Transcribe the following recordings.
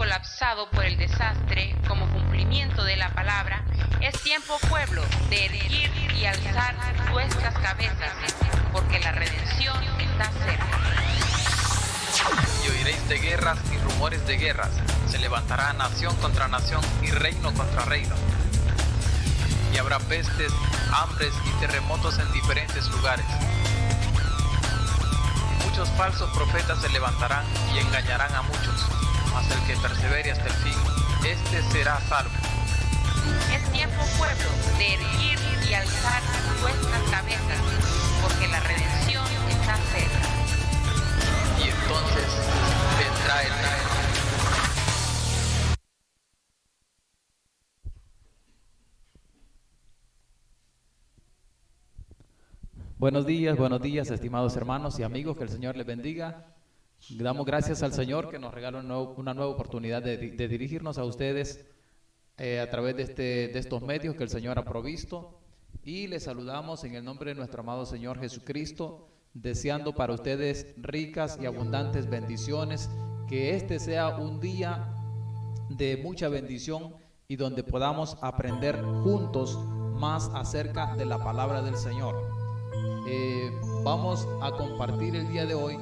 colapsado por el desastre como cumplimiento de la palabra, es tiempo, pueblo, de erguir y alzar vuestras cabezas, porque la redención está cerca. Y oiréis de guerras y rumores de guerras. Se levantará nación contra nación y reino contra reino. Y habrá pestes, hambres y terremotos en diferentes lugares. Muchos falsos profetas se levantarán y engañarán a muchos, mas el que persevere hasta el fin, este será salvo. Es tiempo, pueblo, de erguir y alzar vuestras cabezas, porque la redención está cerca. Y entonces vendrá el rey. Buenos días, estimados hermanos y amigos, que el Señor les bendiga. Damos gracias al Señor que nos regala una nueva oportunidad de dirigirnos a ustedes a través de estos medios que el Señor ha provisto. Y les saludamos en el nombre de nuestro amado Señor Jesucristo, deseando para ustedes ricas y abundantes bendiciones, que este sea un día de mucha bendición y donde podamos aprender juntos más acerca de la palabra del Señor. Vamos a compartir el día de hoy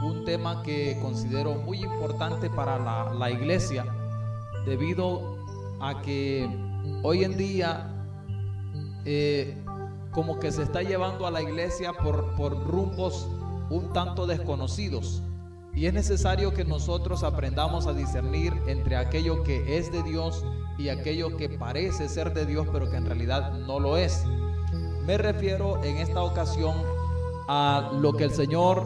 un tema que considero muy importante para la iglesia, debido a que hoy en día como que se está llevando a la iglesia por rumbos un tanto desconocidos, y es necesario que nosotros aprendamos a discernir entre aquello que es de Dios y aquello que parece ser de Dios pero que en realidad no lo es. Me refiero en esta ocasión a lo que el Señor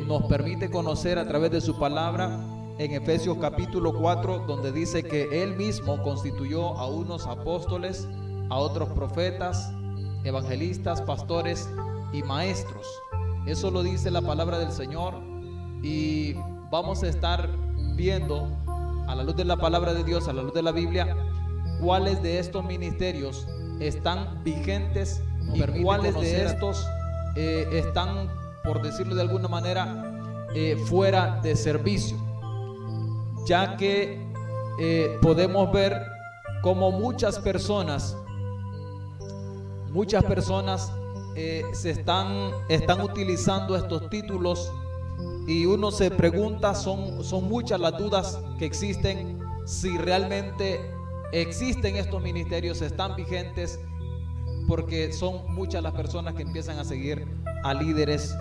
nos permite conocer a través de su palabra en Efesios capítulo 4, donde dice que Él mismo constituyó a unos apóstoles, a otros profetas, evangelistas, pastores y maestros. Eso lo dice la palabra del Señor, y vamos a estar viendo a la luz de la palabra de Dios, a la luz de la Biblia, cuáles de estos ministerios están vigentes y cuáles de estos están, por decirlo de alguna manera, fuera de servicio, ya que podemos ver cómo muchas personas se están utilizando estos títulos, y uno se pregunta, son muchas las dudas que existen, si realmente existen estos ministerios, están vigentes, porque son muchas las personas que empiezan a seguir a líderes,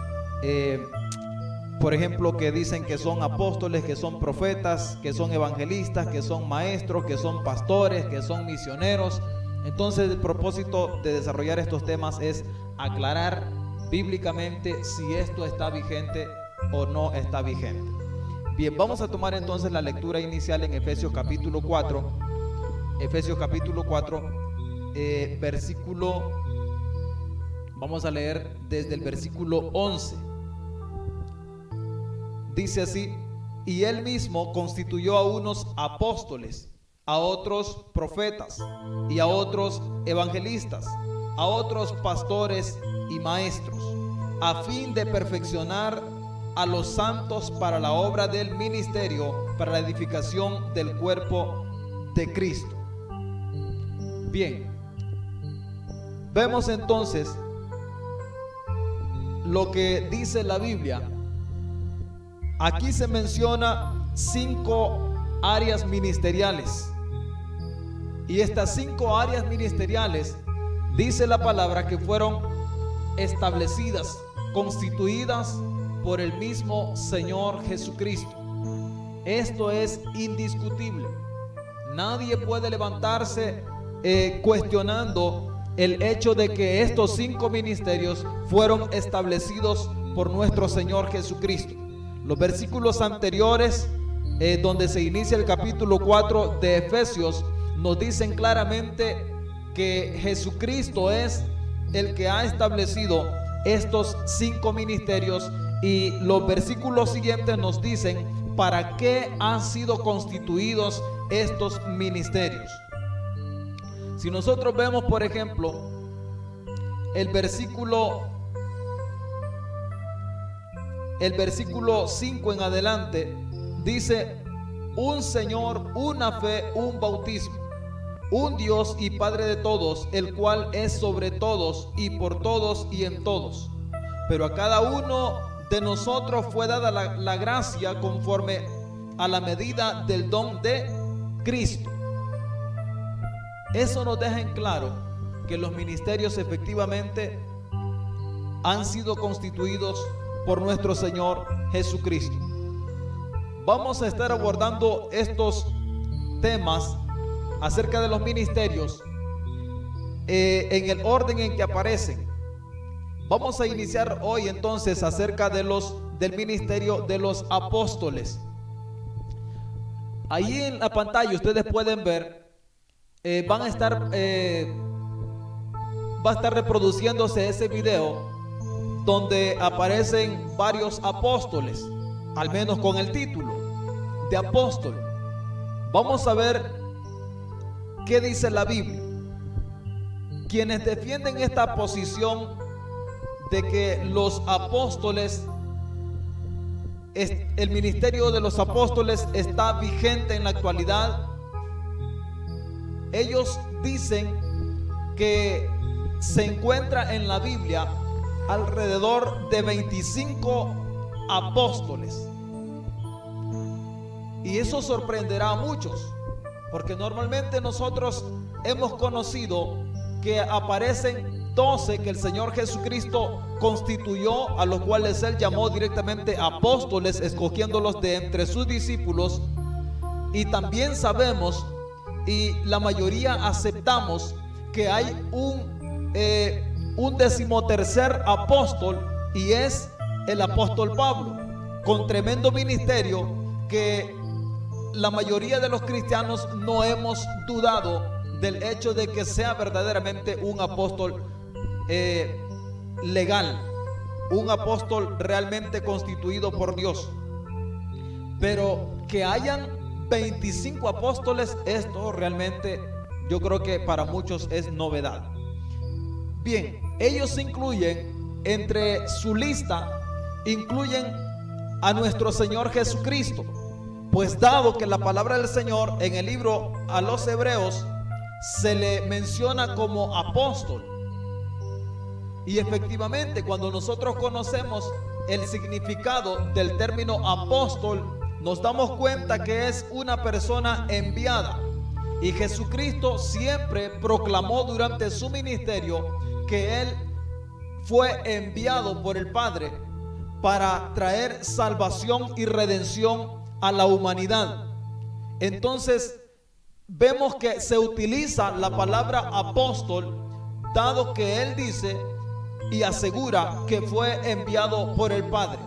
por ejemplo, que dicen que son apóstoles, que son profetas, que son evangelistas, que son maestros, que son pastores, que son misioneros. Entonces, el propósito de desarrollar estos temas es aclarar bíblicamente si esto está vigente o no está vigente. Bien, vamos a tomar entonces la lectura inicial en Efesios capítulo 4. Efesios capítulo 4, vamos a leer desde el versículo 11. Dice así: y Él mismo constituyó a unos apóstoles, a otros profetas, y a otros evangelistas, a otros pastores y maestros, a fin de perfeccionar a los santos para la obra del ministerio, para la edificación del cuerpo de Cristo. Bien, vemos entonces lo que dice la Biblia. Aquí se menciona 5 áreas ministeriales, y estas 5 áreas ministeriales, dice la palabra, que fueron establecidas, constituidas por el mismo Señor Jesucristo. Esto es indiscutible. Nadie puede levantarse cuestionando el hecho de que estos 5 ministerios fueron establecidos por nuestro Señor Jesucristo. Los versículos anteriores, donde se inicia el capítulo 4 de Efesios, nos dicen claramente que Jesucristo es el que ha establecido estos 5 ministerios, y los versículos siguientes nos dicen para qué han sido constituidos estos ministerios. Si nosotros vemos, por ejemplo, el versículo 5 en adelante, dice un Señor, una fe, un bautismo, un Dios y Padre de todos, el cual es sobre todos y por todos y en todos. Pero a cada uno de nosotros fue dada la gracia conforme a la medida del don de Cristo. Eso nos deja en claro que los ministerios efectivamente han sido constituidos por nuestro Señor Jesucristo. Vamos a estar abordando estos temas acerca de los ministerios en el orden en que aparecen. Vamos a iniciar hoy entonces acerca del ministerio de los apóstoles. Ahí en la pantalla ustedes pueden ver, va a estar reproduciéndose ese video donde aparecen varios apóstoles, al menos con el título de apóstol. Vamos a ver qué dice la Biblia. Quienes defienden esta posición de que los apóstoles, el ministerio de los apóstoles está vigente en la actualidad, ellos dicen que se encuentra en la Biblia alrededor de 25 apóstoles. Y eso sorprenderá a muchos, porque normalmente nosotros hemos conocido que aparecen 12 que el Señor Jesucristo constituyó, a los cuales Él llamó directamente apóstoles, escogiéndolos de entre sus discípulos. Y también sabemos, y la mayoría aceptamos, que hay un 13º apóstol, y es el apóstol Pablo, con tremendo ministerio que la mayoría de los cristianos no hemos dudado del hecho de que sea verdaderamente un apóstol legal, un apóstol realmente constituido por Dios. Pero que hayan 25 apóstoles, esto realmente yo creo que para muchos es novedad. Bien, ellos incluyen, entre su lista, incluyen a nuestro Señor Jesucristo, pues dado que la palabra del Señor en el libro a los Hebreos se le menciona como apóstol. Y efectivamente, cuando nosotros conocemos el significado del término apóstol, nos damos cuenta que es una persona enviada. Y Jesucristo siempre proclamó durante su ministerio que Él fue enviado por el Padre para traer salvación y redención a la humanidad. Entonces, vemos que se utiliza la palabra apóstol, dado que Él dice y asegura que fue enviado por el Padre.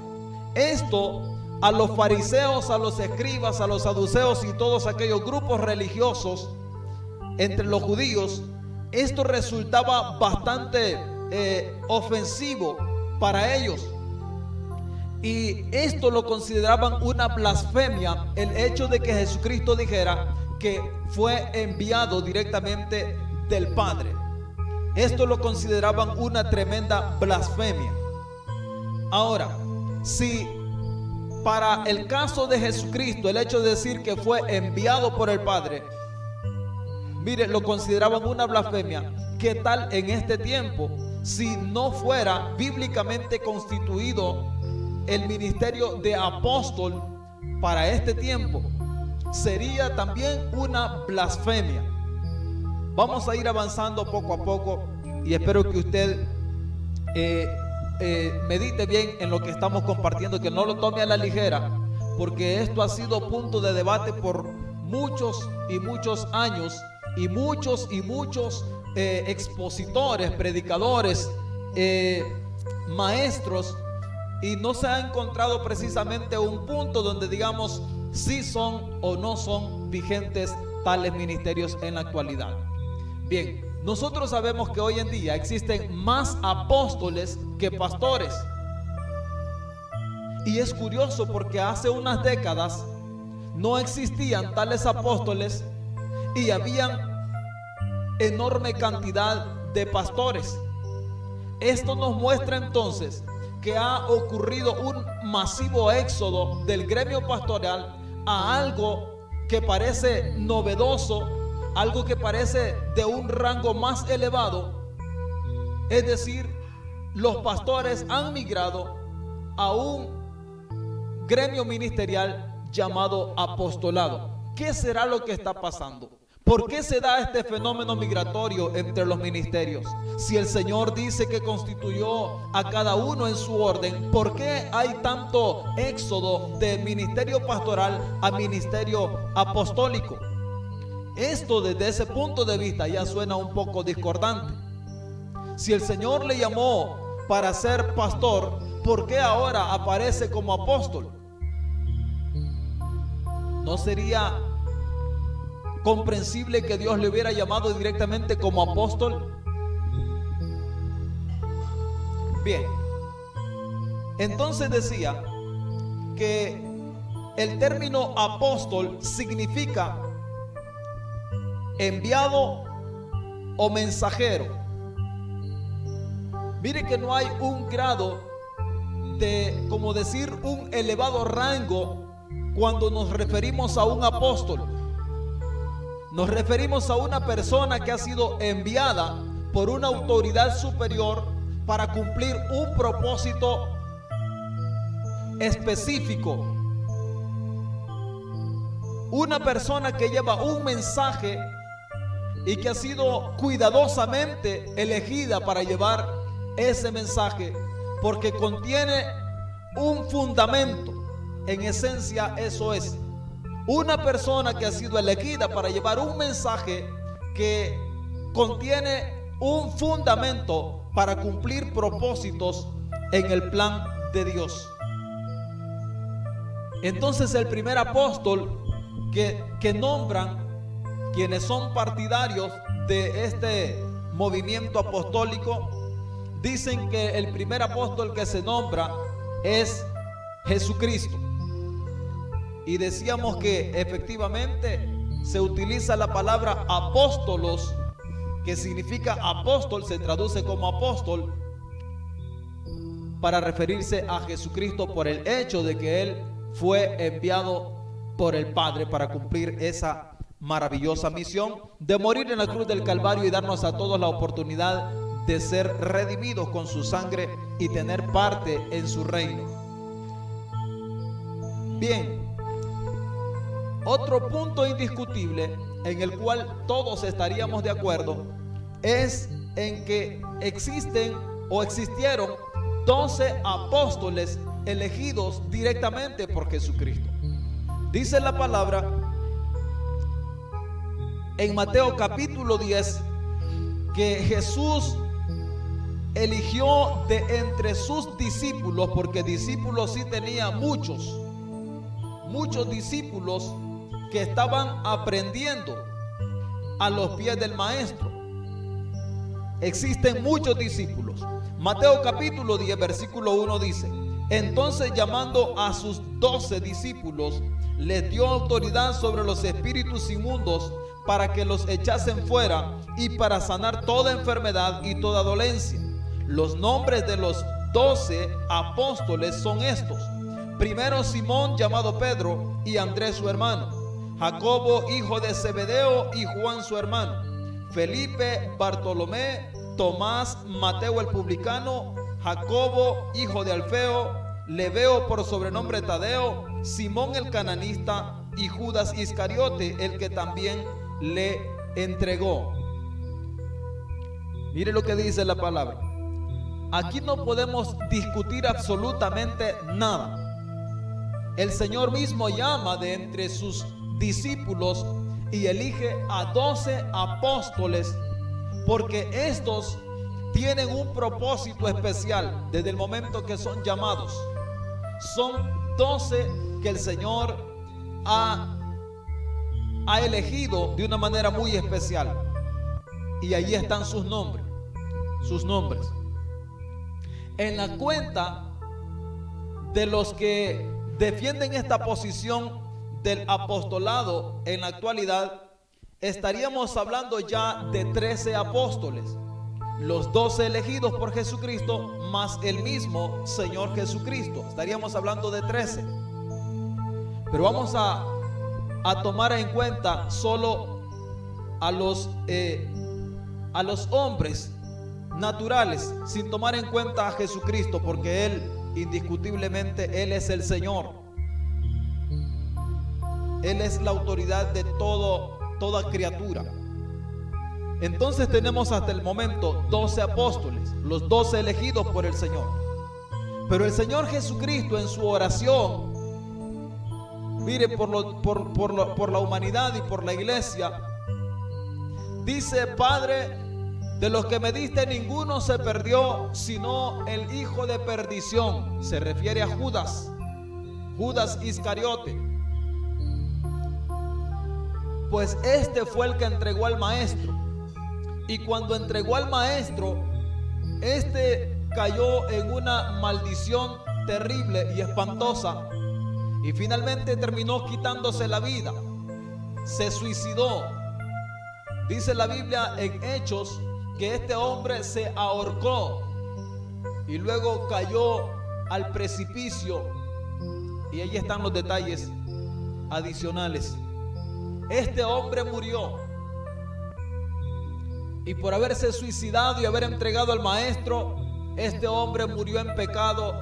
Esto a los fariseos, a los escribas, a los saduceos y todos aquellos grupos religiosos entre los judíos, esto resultaba bastante ofensivo para ellos. Y esto lo consideraban una blasfemia, el hecho de que Jesucristo dijera que fue enviado directamente del Padre. Esto lo consideraban una tremenda blasfemia. Ahora, si para el caso de Jesucristo el hecho de decir que fue enviado por el Padre, mire, lo consideraban una blasfemia, ¿qué tal en este tiempo si no fuera bíblicamente constituido el ministerio de apóstol para este tiempo? Sería también una blasfemia. Vamos a ir avanzando poco a poco y espero que usted medite bien en lo que estamos compartiendo, que no lo tome a la ligera, porque esto ha sido punto de debate por muchos y muchos años, y muchos expositores, predicadores, maestros, y no se ha encontrado precisamente un punto donde digamos si son o no son vigentes tales ministerios en la actualidad. Bien, nosotros sabemos que hoy en día existen más apóstoles que pastores. Y es curioso porque hace unas décadas no existían tales apóstoles y habían enorme cantidad de pastores. Esto nos muestra entonces que ha ocurrido un masivo éxodo del gremio pastoral a algo que parece novedoso, algo que parece de un rango más elevado. Es decir, los pastores han migrado a un gremio ministerial llamado apostolado. ¿Qué será lo que está pasando? ¿Por qué se da este fenómeno migratorio entre los ministerios? Si el Señor dice que constituyó a cada uno en su orden, ¿por qué hay tanto éxodo de ministerio pastoral a ministerio apostólico? Esto desde ese punto de vista ya suena un poco discordante. Si el Señor le llamó para ser pastor, ¿por qué ahora aparece como apóstol? ¿No sería comprensible que Dios le hubiera llamado directamente como apóstol? Bien, entonces decía que el término apóstol significa enviado o mensajero. Mire que no hay un grado de, como decir, un elevado rango cuando nos referimos a un apóstol. Nos referimos a una persona que ha sido enviada por una autoridad superior para cumplir un propósito específico. Una persona que lleva un mensaje y que ha sido cuidadosamente elegida para llevar ese mensaje porque contiene un fundamento. En esencia, eso es. Una persona que ha sido elegida para llevar un mensaje que contiene un fundamento para cumplir propósitos en el plan de Dios. Entonces el primer apóstol que nombran quienes son partidarios de este movimiento apostólico, dicen que el primer apóstol que se nombra es Jesucristo. Y decíamos que efectivamente se utiliza la palabra apóstolos, que significa apóstol, se traduce como apóstol, para referirse a Jesucristo por el hecho de que Él fue enviado por el Padre para cumplir esa maravillosa misión de morir en la cruz del Calvario y darnos a todos la oportunidad de ser redimidos con su sangre y tener parte en su reino. Bien. Otro punto indiscutible en el cual todos estaríamos de acuerdo es en que existen o existieron 12 apóstoles elegidos directamente por Jesucristo. Dice la palabra en Mateo capítulo 10 que Jesús eligió de entre sus discípulos, porque discípulos sí tenía muchos discípulos que estaban aprendiendo a los pies del maestro. Existen muchos discípulos. Mateo capítulo 10 versículo 1 dice: entonces llamando a sus 12 discípulos, les dio autoridad sobre los espíritus inmundos para que los echasen fuera y para sanar toda enfermedad y toda dolencia. Los nombres de los 12 apóstoles son estos: primero Simón llamado Pedro y Andrés su hermano, Jacobo hijo de Zebedeo y Juan su hermano, Felipe, Bartolomé, Tomás, Mateo el publicano, Jacobo hijo de Alfeo, Lebeo por sobrenombre Tadeo, Simón el cananista y Judas Iscariote, el que también le entregó. Mire lo que dice la palabra. Aquí no podemos discutir absolutamente nada. El Señor mismo llama de entre sus discípulos y elige a 12 apóstoles, porque estos tienen un propósito especial desde el momento que son llamados. Son 12 que el Señor ha elegido de una manera muy especial, y allí están sus nombres. En la cuenta de los que defienden esta posición del apostolado en la actualidad, estaríamos hablando ya de 13 apóstoles, los 12 elegidos por Jesucristo más el mismo Señor Jesucristo. Estaríamos hablando de 13. Pero vamos a a tomar en cuenta solo a los hombres naturales, sin tomar en cuenta a Jesucristo, porque Él, indiscutiblemente, Él es el Señor. Él es la autoridad de toda criatura. Entonces tenemos hasta el momento 12 apóstoles, los 12 elegidos por el Señor. Pero el Señor Jesucristo en su oración, mire, por la humanidad y por la iglesia, dice: Padre, de los que me diste ninguno se perdió, sino el hijo de perdición. Se refiere a Judas Iscariote. Pues este fue el que entregó al maestro. Y cuando entregó al maestro, este cayó en una maldición terrible y espantosa, y finalmente terminó quitándose la vida. Se suicidó. Dice la Biblia en Hechos que este hombre se ahorcó y luego cayó al precipicio, y ahí están los detalles adicionales. Este hombre murió, y por haberse suicidado y haber entregado al maestro, este hombre murió en pecado,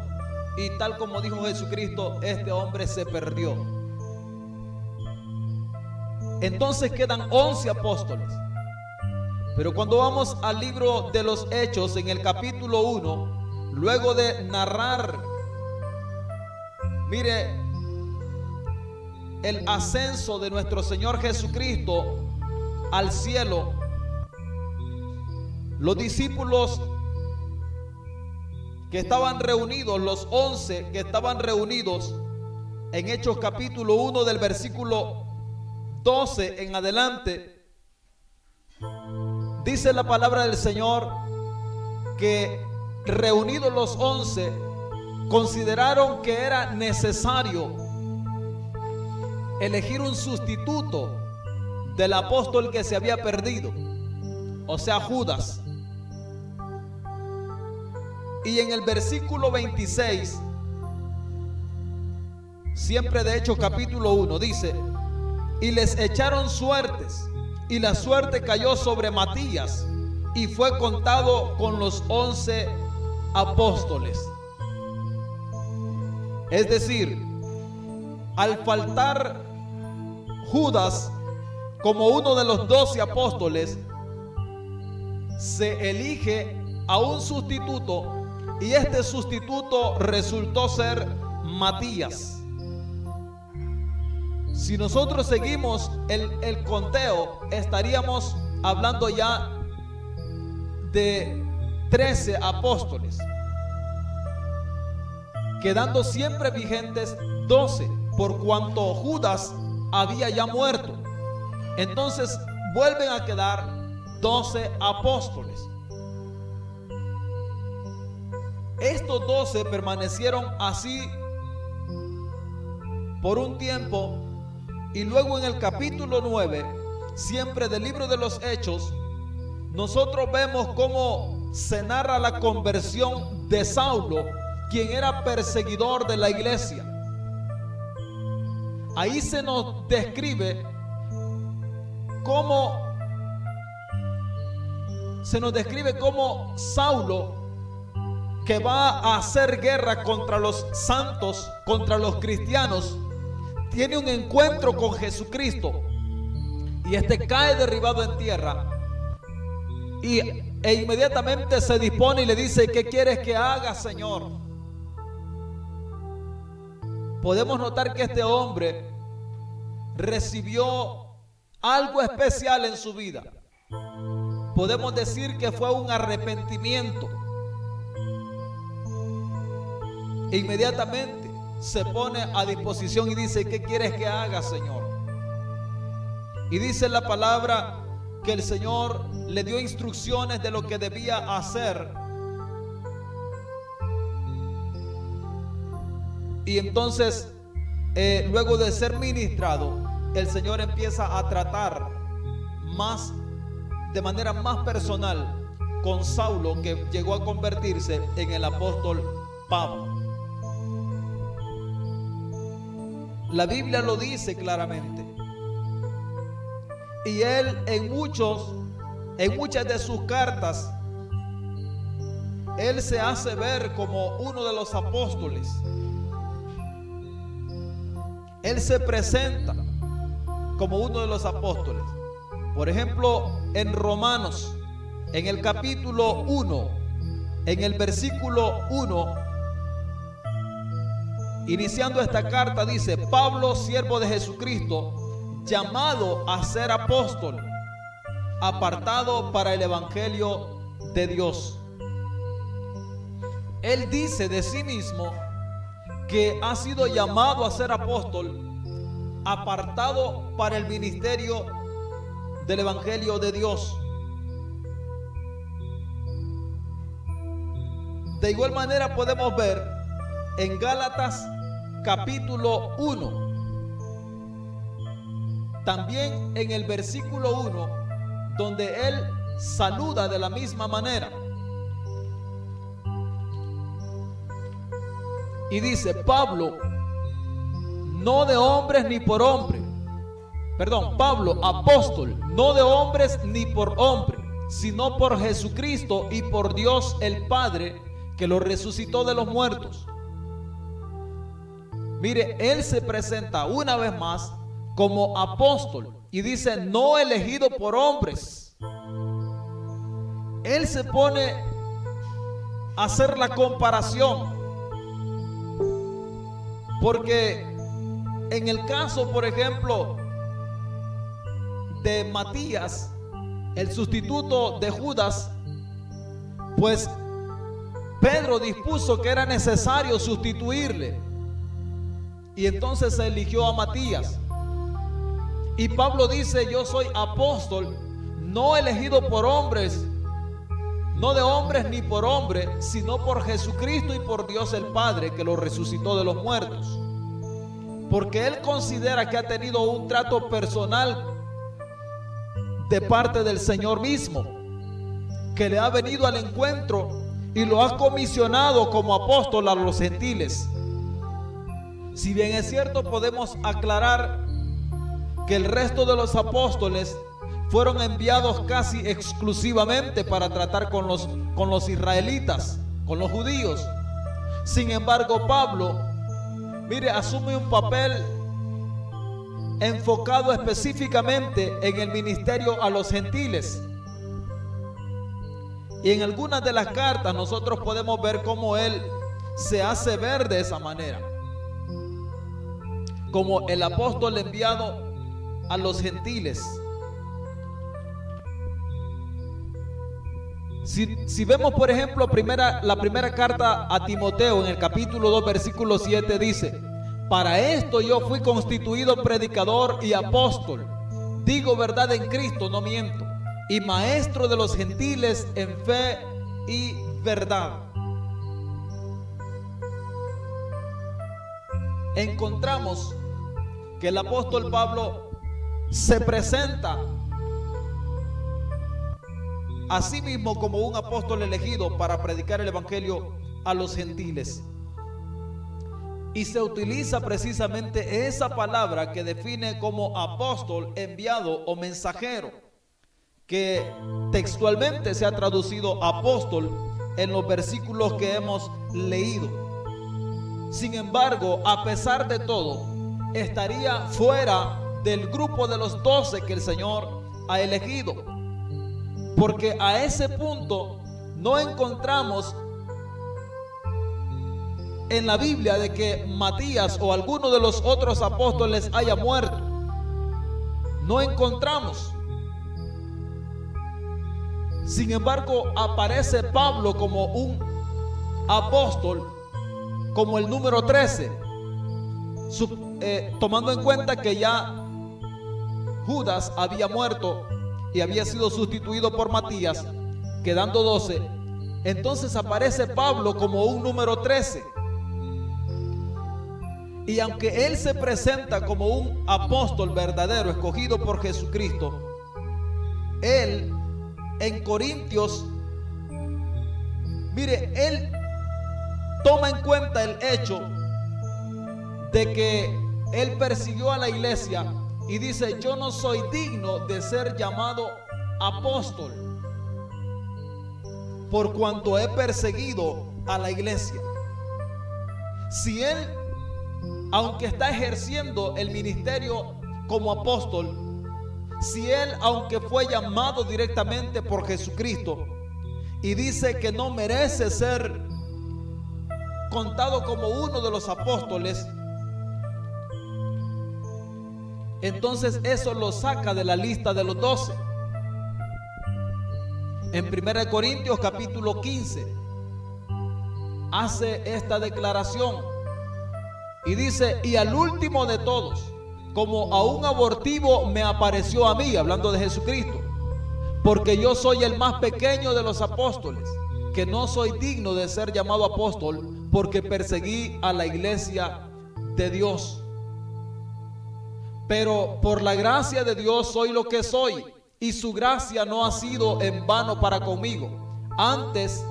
y tal como dijo Jesucristo, este hombre se perdió. Entonces quedan 11 apóstoles. Pero cuando vamos al libro de los Hechos, en el capítulo 1, luego de narrar, mire, el ascenso de nuestro Señor Jesucristo al cielo, los discípulos que estaban reunidos, los 11 que estaban reunidos en Hechos capítulo 1 del versículo 12 en adelante, dice la palabra del Señor que reunidos los 11 consideraron que era necesario elegir un sustituto del apóstol que se había perdido, o sea, Judas. Y en el versículo 26, siempre de Hechos capítulo 1, dice: y les echaron suertes, y la suerte cayó sobre Matías, y fue contado con los 11 apóstoles. Es decir, al faltar Judas como uno de los 12 apóstoles, se elige a un sustituto, y este sustituto resultó ser Matías. Si nosotros seguimos el conteo, estaríamos hablando ya de 13 apóstoles, quedando siempre vigentes 12, por cuanto Judas había ya muerto. Entonces vuelven a quedar 12 apóstoles. Estos 12 permanecieron así por un tiempo, y luego en el capítulo 9, siempre del libro de los Hechos, nosotros vemos cómo se narra la conversión de Saulo, quien era perseguidor de la iglesia. Ahí se nos describe cómo Saulo, que va a hacer guerra contra los santos, contra los cristianos, tiene un encuentro con Jesucristo, y este cae derribado en tierra, e inmediatamente se dispone y le dice: ¿qué quieres que haga, Señor? Podemos notar que este hombre recibió algo especial en su vida. Podemos decir que fue un arrepentimiento. E inmediatamente se pone a disposición y dice: ¿qué quieres que haga, Señor? Y dice la palabra que el Señor le dio instrucciones de lo que debía hacer. Y entonces, luego de ser ministrado, el Señor empieza a tratar de manera más personal con Saulo, que llegó a convertirse en el apóstol Pablo. La Biblia lo dice claramente. Y él en muchas de sus cartas, él se hace ver como uno de los apóstoles. Él se presenta como uno de los apóstoles. Por ejemplo, en Romanos, en el capítulo 1, en el versículo 1, iniciando esta carta, dice: Pablo, siervo de Jesucristo, llamado a ser apóstol, apartado para el evangelio de Dios. Él dice de sí mismo que ha sido llamado a ser apóstol, apartado para el ministerio del evangelio de Dios. De igual manera podemos ver en Gálatas capítulo 1, también en el versículo 1, donde él saluda de la misma manera. Y dice: Pablo, no de hombres ni por hombre. Perdón, Pablo, apóstol, no de hombres ni por hombre, sino por Jesucristo y por Dios el Padre, que lo resucitó de los muertos. Mire, él se presenta una vez más como apóstol y dice: no elegido por hombres. Él se pone a hacer la comparación, porque en el caso, por ejemplo, de Matías, el sustituto de Judas, pues Pedro dispuso que era necesario sustituirle, y entonces se eligió a Matías. Y Pablo dice: yo soy apóstol, no elegido por hombres, no de hombres ni por hombre, sino por Jesucristo y por Dios el Padre, que lo resucitó de los muertos. Porque él considera que ha tenido un trato personal de parte del Señor mismo, que le ha venido al encuentro y lo ha comisionado como apóstol a los gentiles. Si bien es cierto, podemos aclarar que el resto de los apóstoles fueron enviados casi exclusivamente para tratar con los israelitas, con los judíos. Sin embargo, Pablo, mire, asume un papel enfocado específicamente en el ministerio a los gentiles. Y en algunas de las cartas nosotros podemos ver cómo él se hace ver de esa manera, como el apóstol enviado a los gentiles. Si vemos, por ejemplo, la primera carta a Timoteo, en el capítulo 2, versículo 7, dice: para esto yo fui constituido predicador y apóstol, digo verdad en Cristo, no miento, y maestro de los gentiles en fe y verdad. Encontramos que el apóstol Pablo se presenta a sí mismo como un apóstol elegido para predicar el evangelio a los gentiles. Y se utiliza precisamente esa palabra que define como apóstol, enviado o mensajero, que textualmente se ha traducido apóstol en los versículos que hemos leído. Sin embargo, a pesar de todo, estaría fuera del grupo de los 12 que el Señor ha elegido, porque a ese punto no encontramos en la Biblia de que Matías o alguno de los otros apóstoles haya muerto. No encontramos. Sin embargo, aparece Pablo como un apóstol, como el número 13, tomando en cuenta que ya Judas había muerto y había sido sustituido por Matías, quedando 12. Entonces aparece Pablo como un número 13. Y aunque él se presenta como un apóstol verdadero, escogido por Jesucristo, él en Corintios, mire, él toma en cuenta el hecho de que él persiguió a la iglesia y dice: yo no soy digno de ser llamado apóstol, por cuanto he perseguido a la iglesia. Si él, aunque está ejerciendo el ministerio como apóstol, si él, aunque fue llamado directamente por Jesucristo, y dice que no merece ser contado como uno de los apóstoles, entonces eso lo saca de la lista de los 12. En 1 Corintios capítulo 15 hace esta declaración y dice: y al último de todos, como a un abortivo me apareció a mí, hablando de Jesucristo, porque yo soy el más pequeño de los apóstoles, que no soy digno de ser llamado apóstol, porque perseguí a la iglesia de Dios. Pero por la gracia de Dios soy lo que soy, y su gracia no ha sido en vano para conmigo. Antes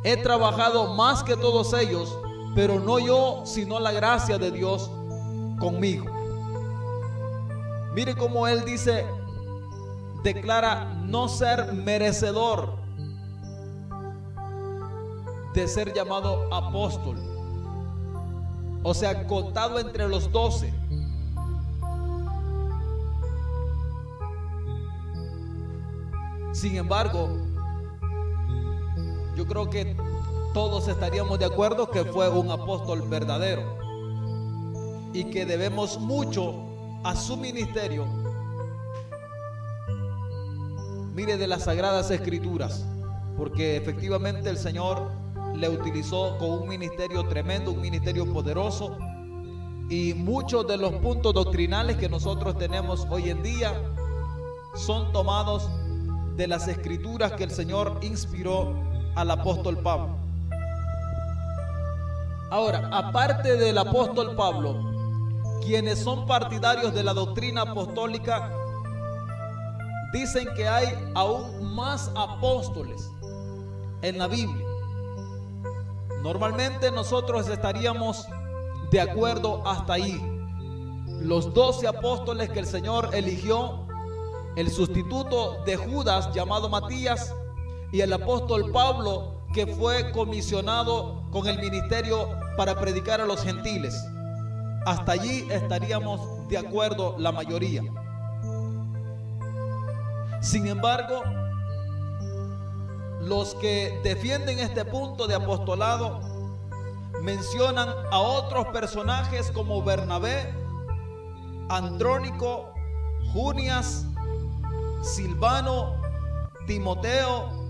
he trabajado más que todos ellos, pero no yo, sino la gracia de Dios conmigo. Mire cómo él dice, declara no ser merecedor de ser llamado apóstol, o sea, contado entre los 12. Sin embargo, yo creo que todos estaríamos de acuerdo que fue un apóstol verdadero y que debemos mucho a su ministerio, mire, de las Sagradas Escrituras, porque efectivamente el Señor le utilizó con un ministerio tremendo, un ministerio poderoso, y muchos de los puntos doctrinales que nosotros tenemos hoy en día son tomados de las Escrituras que el Señor inspiró al apóstol Pablo. Ahora, aparte del apóstol Pablo, quienes son partidarios de la doctrina apostólica dicen que hay aún más apóstoles en la Biblia. Normalmente nosotros estaríamos de acuerdo hasta ahí. Los 12 apóstoles que el Señor eligió, el sustituto de Judas llamado Matías, y el apóstol Pablo, que fue comisionado con el ministerio para predicar a los gentiles. Hasta allí estaríamos de acuerdo la mayoría. Sin embargo, los que defienden este punto de apostolado mencionan a otros personajes como Bernabé, Andrónico, Junias, Silvano, Timoteo,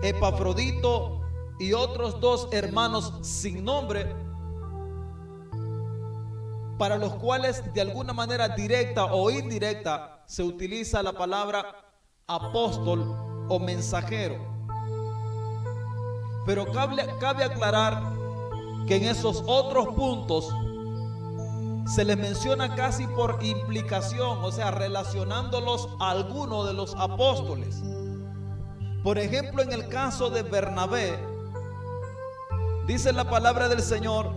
Epafrodito y otros 2 hermanos sin nombre, para los cuales de alguna manera directa o indirecta se utiliza la palabra apóstol o mensajero. Pero cabe aclarar que en esos otros puntos se les menciona casi por implicación, o sea, relacionándolos a alguno de los apóstoles. Por ejemplo, en el caso de Bernabé, dice la palabra del Señor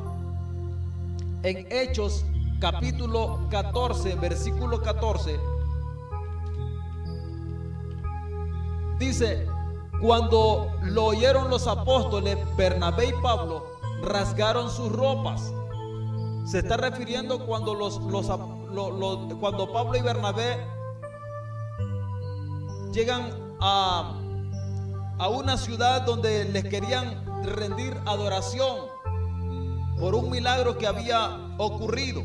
en Hechos capítulo 14, versículo 14, dice: cuando lo oyeron los apóstoles, Bernabé y Pablo rasgaron sus ropas. Se está refiriendo cuando cuando Pablo y Bernabé llegan a una ciudad donde les querían rendir adoración por un milagro que había ocurrido.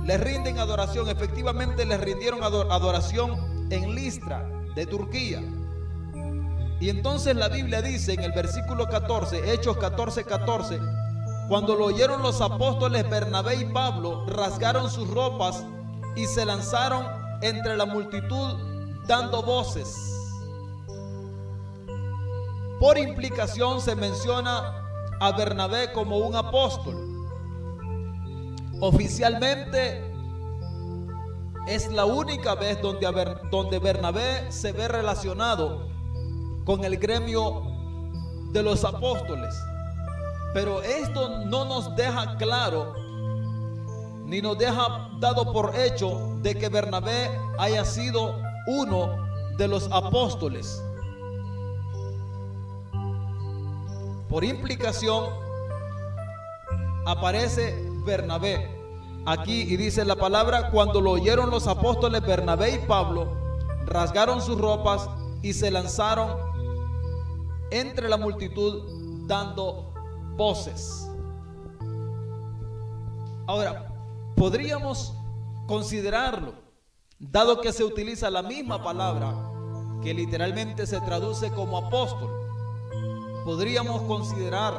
Les rinden adoración. Efectivamente les rindieron adoración en Listra de Turquía. Y entonces la Biblia dice en el versículo 14, Hechos 14, 14, cuando lo oyeron los apóstoles, Bernabé y Pablo rasgaron sus ropas y se lanzaron entre la multitud dando voces. Por implicación se menciona a Bernabé como un apóstol. Oficialmente es la única vez donde Bernabé se ve relacionado con el gremio de los apóstoles. Pero esto no nos deja claro ni nos deja dado por hecho de que Bernabé haya sido uno de los apóstoles. Por implicación aparece Bernabé aquí y dice la palabra: cuando lo oyeron los apóstoles Bernabé y Pablo, rasgaron sus ropas y se lanzaron entre la multitud dando voces. Ahora, podríamos considerarlo, dado que se utiliza la misma palabra que literalmente se traduce como apóstol. Podríamos considerar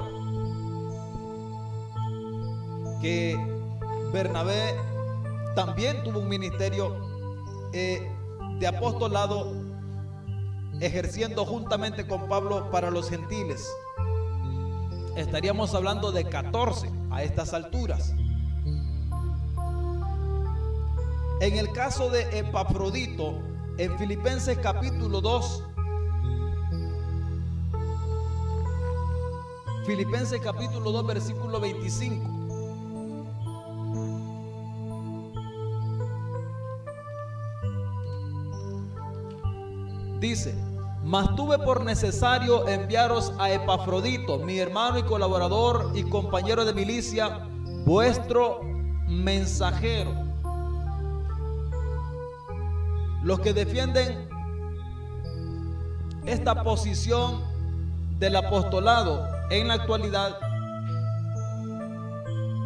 que Bernabé también tuvo un ministerio de apostolado, ejerciendo juntamente con Pablo para los gentiles. Estaríamos hablando de 14 a estas alturas. En el caso de Epafrodito, en Filipenses capítulo 2, Filipenses capítulo 2 versículo 25. Dice: mas tuve por necesario enviaros a Epafrodito, mi hermano y colaborador y compañero de milicia, vuestro mensajero. Los que defienden esta posición del apostolado en la actualidad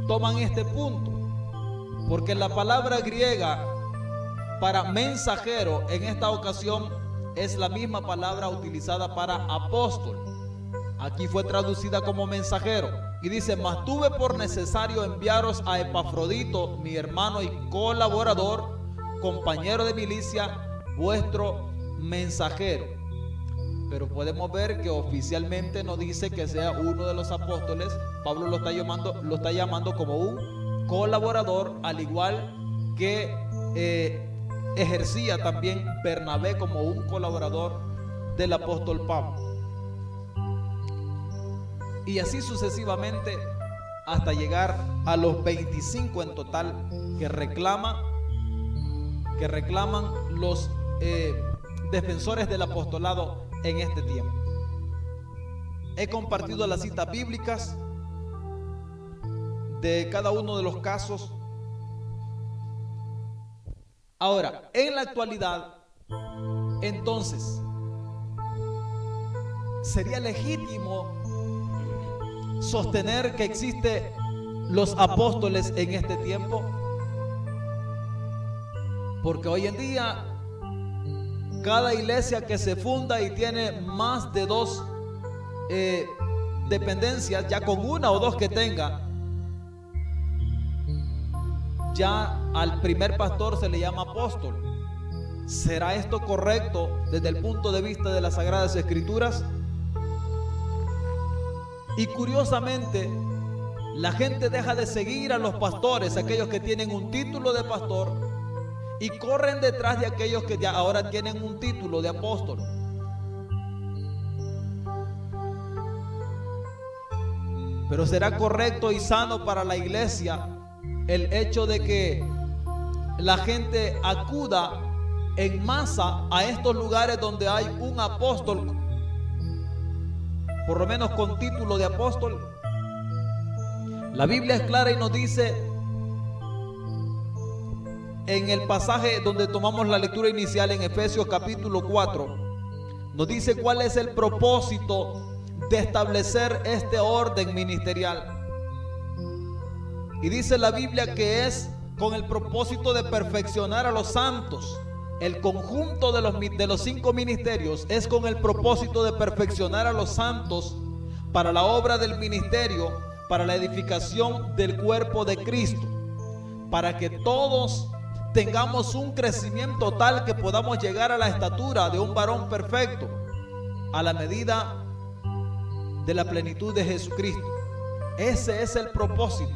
toman este punto, porque la palabra griega para mensajero en esta ocasión es la misma palabra utilizada para apóstol. Aquí fue traducida como mensajero y dice: mas tuve por necesario enviaros a Epafrodito, mi hermano y colaborador, compañero de milicia, vuestro mensajero. Pero podemos ver que oficialmente no dice que sea uno de los apóstoles. Pablo lo está llamando como un colaborador, al igual que ejercía también Bernabé como un colaborador del apóstol Pablo. Y así sucesivamente hasta llegar a los 25 en total que reclaman los defensores del apostolado en este tiempo. He compartido las citas bíblicas de cada uno de los casos. Ahora, en la actualidad, entonces, ¿sería legítimo sostener que existen los apóstoles en este tiempo? Porque hoy en día, cada iglesia que se funda y tiene más de 2 dependencias, ya con 1 o 2 que tenga, ya al primer pastor se le llama apóstol. ¿Será esto correcto desde el punto de vista de las Sagradas Escrituras? Y curiosamente, la gente deja de seguir a los pastores, aquellos que tienen un título de pastor, y corren detrás de aquellos que ya ahora tienen un título de apóstol. Pero ¿será correcto y sano para la iglesia el hecho de que la gente acuda en masa a estos lugares donde hay un apóstol, por lo menos con título de apóstol? La Biblia es clara y nos dice en el pasaje donde tomamos la lectura inicial en Efesios capítulo 4, nos dice cuál es el propósito de establecer este orden ministerial. Y dice la Biblia que es con el propósito de perfeccionar a los santos. El conjunto de los 5 ministerios es con el propósito de perfeccionar a los santos para la obra del ministerio, para la edificación del cuerpo de Cristo, para que todos tengamos un crecimiento tal que podamos llegar a la estatura de un varón perfecto, a la medida de la plenitud de Jesucristo. Ese es el propósito.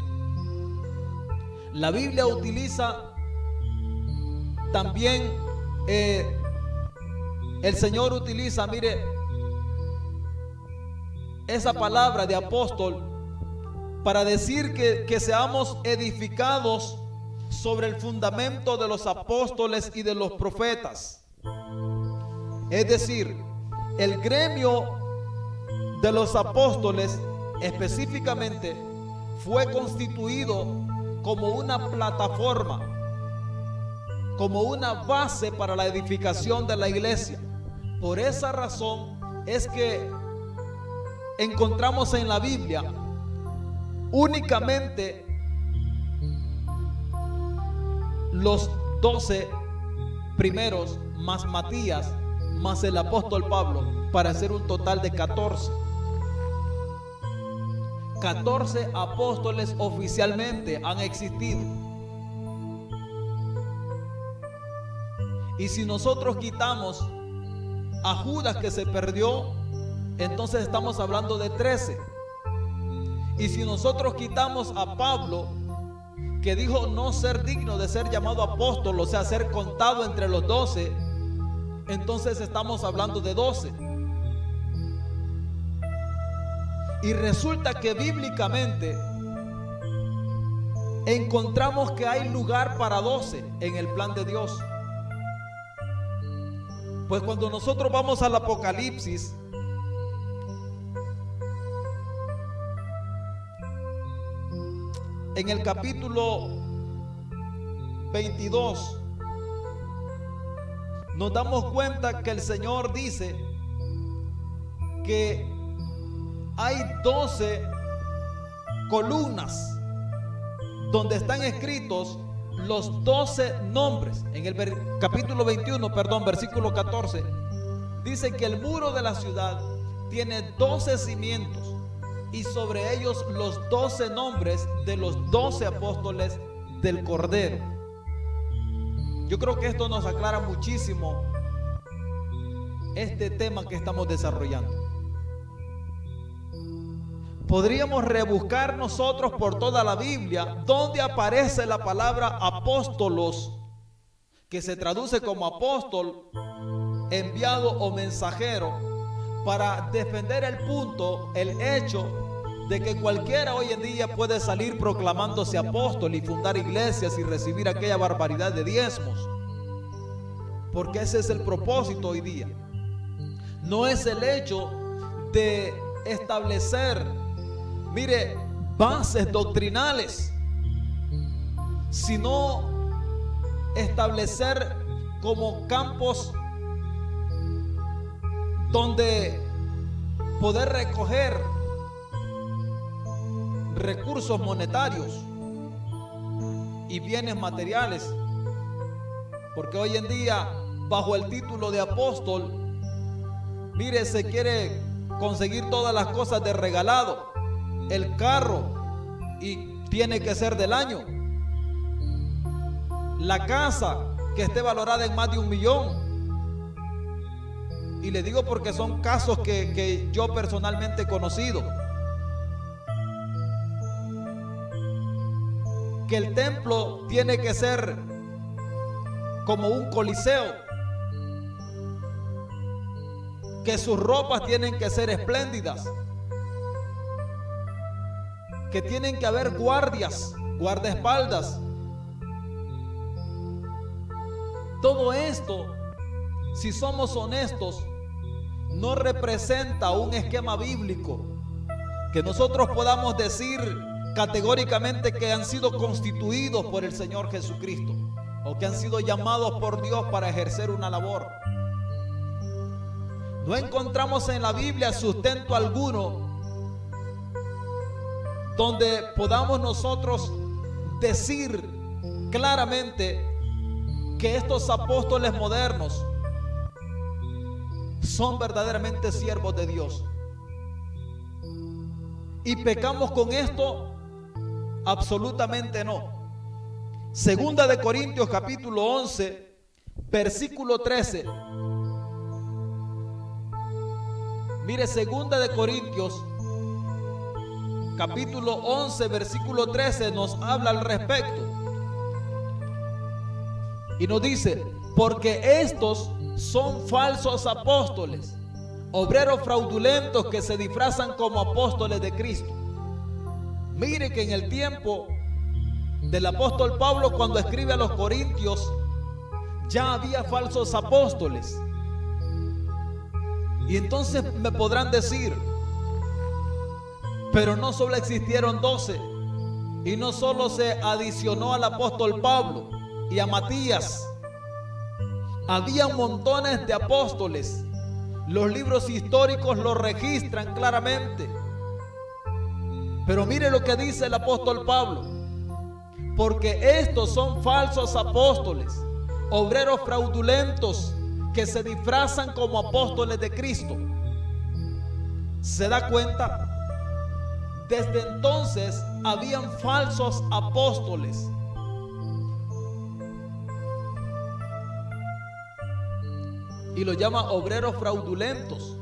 La Biblia utiliza también, el Señor utiliza, mire, esa palabra de apóstol para decir que seamos edificados sobre el fundamento de los apóstoles y de los profetas. Es decir, el gremio de los apóstoles específicamente fue constituido como una plataforma, como una base para la edificación de la iglesia. Por esa razón es que encontramos en la Biblia únicamente los 12 primeros, más Matías, más el apóstol Pablo, para hacer un total de 14. 14 apóstoles oficialmente han existido. Y si nosotros quitamos a Judas, que se perdió, entonces estamos hablando de 13. Y si nosotros quitamos a Pablo, que dijo no ser digno de ser llamado apóstol, o sea, ser contado entre los 12, entonces estamos hablando de 12. Y resulta que bíblicamente encontramos que hay lugar para 12 en el plan de Dios. Pues cuando nosotros vamos al Apocalipsis, en el capítulo 22, nos damos cuenta que el Señor dice que hay 12 columnas donde están escritos los 12 nombres. En el capítulo 21, versículo 14, dice que el muro de la ciudad tiene 12 cimientos y sobre ellos los 12 nombres de los 12 apóstoles del Cordero. Yo creo que esto nos aclara muchísimo este tema que estamos desarrollando. Podríamos rebuscar nosotros por toda la Biblia donde aparece la palabra apóstolos, que se traduce como apóstol, enviado o mensajero, para defender el punto, el hecho de que cualquiera hoy en día puede salir proclamándose apóstol y fundar iglesias y recibir aquella barbaridad de diezmos, porque ese es el propósito hoy día. No es el hecho de establecer, mire, bases doctrinales, sino establecer como campos donde poder recoger recursos monetarios y bienes materiales, porque hoy en día bajo el título de apóstol, mire, se quiere conseguir todas las cosas de regalado, el carro y tiene que ser del año, la casa que esté valorada en más de 1 millón. Y le digo porque son casos que yo personalmente he conocido. Que el templo tiene que ser como un coliseo, que sus ropas tienen que ser espléndidas, que tienen que haber guardias, guardaespaldas. Todo esto, si somos honestos, no representa un esquema bíblico que nosotros podamos decir categóricamente que han sido constituidos por el Señor Jesucristo o que han sido llamados por Dios para ejercer una labor. No encontramos en la Biblia sustento alguno donde podamos nosotros decir claramente que estos apóstoles modernos son verdaderamente siervos de Dios. ¿Y pecamos con esto? Absolutamente no. Segunda de Corintios capítulo 11, versículo 13. Mire, Segunda de Corintios capítulo 11, versículo 13 nos habla al respecto. Y nos dice: porque estos son falsos apóstoles, obreros fraudulentos que se disfrazan como apóstoles de Cristo. Mire que en el tiempo del apóstol Pablo cuando escribe a los Corintios, ya había falsos apóstoles. Y entonces me podrán decir, pero no solo existieron 12, y no solo se adicionó al apóstol Pablo y a Matías. Había montones de apóstoles. Los libros históricos lo registran claramente. Pero mire lo que dice el apóstol Pablo: porque estos son falsos apóstoles, obreros fraudulentos que se disfrazan como apóstoles de Cristo. ¿Se da cuenta? Desde entonces habían falsos apóstoles. Y lo llama obreros fraudulentos.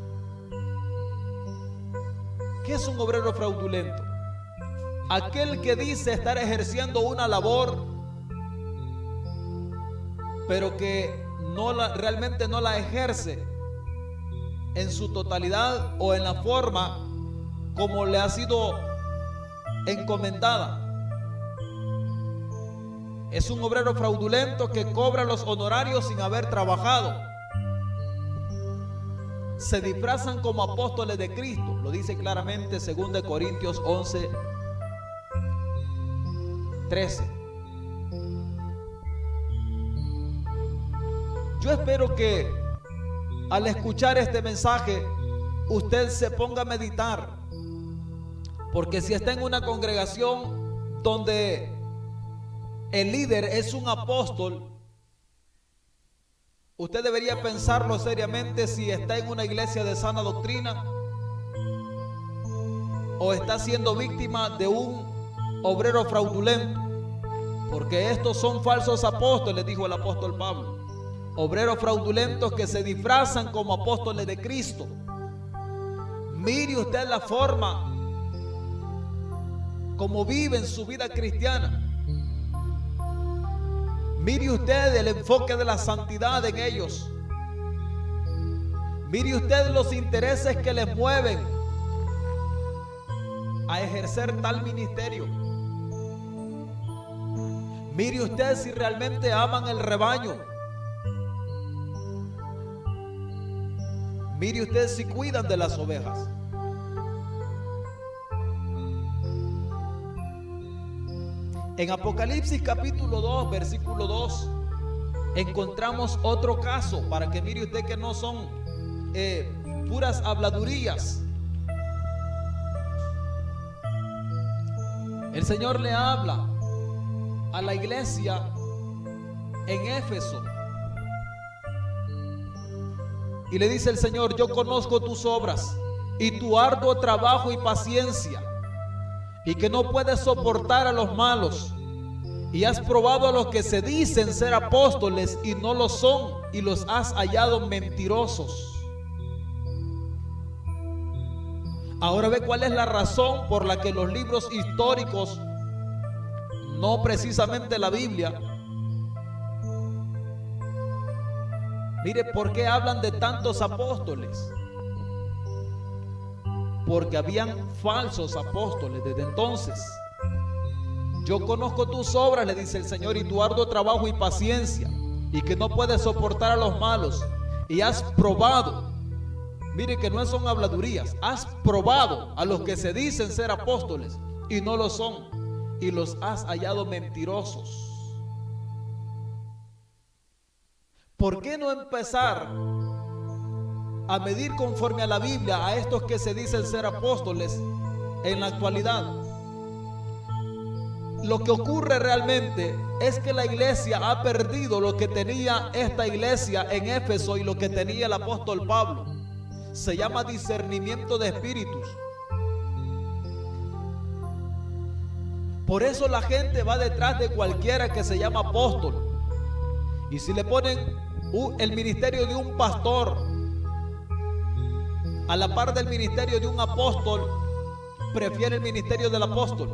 ¿Qué es un obrero fraudulento? Aquel que dice estar ejerciendo una labor, pero que realmente no la ejerce en su totalidad o en la forma como le ha sido encomendada. Es un obrero fraudulento que cobra los honorarios sin haber trabajado. Se disfrazan como apóstoles de Cristo. Lo dice claramente 2 Corintios 11, 13. Yo espero que al escuchar este mensaje usted se ponga a meditar, porque si está en una congregación donde el líder es un apóstol, usted debería pensarlo seriamente si está en una iglesia de sana doctrina o está siendo víctima de un obrero fraudulento, porque estos son falsos apóstoles, dijo el apóstol Pablo, obreros fraudulentos que se disfrazan como apóstoles de Cristo. Mire usted la forma como viven su vida cristiana. Mire usted el enfoque de la santidad en ellos. Mire usted los intereses que les mueven a ejercer tal ministerio. Mire usted si realmente aman el rebaño. Mire usted si cuidan de las ovejas. En Apocalipsis capítulo 2, versículo 2, encontramos otro caso para que mire usted que no son puras habladurías. El Señor le habla a la iglesia en Éfeso y le dice el Señor: yo conozco tus obras y tu arduo trabajo y paciencia, y que no puedes soportar a los malos, y has probado a los que se dicen ser apóstoles y no lo son, y los has hallado mentirosos. Ahora ve cuál es la razón por la que los libros históricos, no precisamente la Biblia, mire por qué hablan de tantos apóstoles. Porque habían falsos apóstoles desde entonces. Yo conozco tus obras, le dice el Señor, y tu arduo trabajo y paciencia, y que no puedes soportar a los malos, y has probado, mire que no son habladurías, has probado a los que se dicen ser apóstoles y no lo son, y los has hallado mentirosos. ¿Por qué no empezar a medir conforme a la Biblia a estos que se dicen ser apóstoles en la actualidad? Lo que ocurre realmente es que la iglesia ha perdido lo que tenía esta iglesia en Éfeso y lo que tenía el apóstol Pablo. Se llama discernimiento de espíritus. Por eso la gente va detrás de cualquiera que se llama apóstol. Y si le ponen el ministerio de un pastor a la par del ministerio de un apóstol, prefiere el ministerio del apóstol.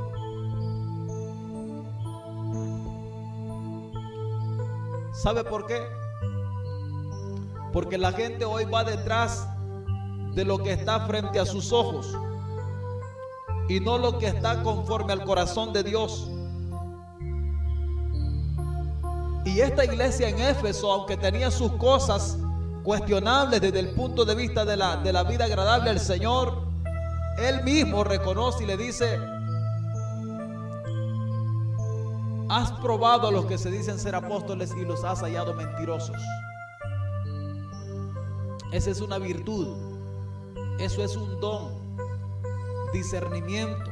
¿Sabe por qué? Porque la gente hoy va detrás de lo que está frente a sus ojos y no lo que está conforme al corazón de Dios. Y esta iglesia en Éfeso, aunque tenía sus cosas cuestionables desde el punto de vista de la vida agradable al Señor, Él mismo reconoce y le dice: has probado a los que se dicen ser apóstoles y los has hallado mentirosos. Esa es una virtud, eso es un don, discernimiento.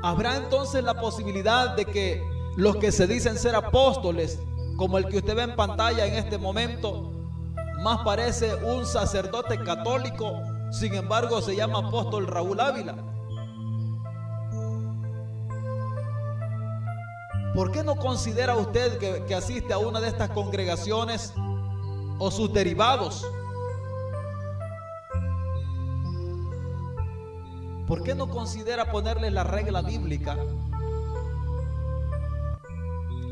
Habrá entonces la posibilidad de que los que se dicen ser apóstoles, como el que usted ve en pantalla en este momento, más parece un sacerdote católico, sin embargo se llama apóstol Raúl Ávila. ¿Por qué no considera usted que asiste a una de estas congregaciones o sus derivados? ¿Por qué no considera ponerle la regla bíblica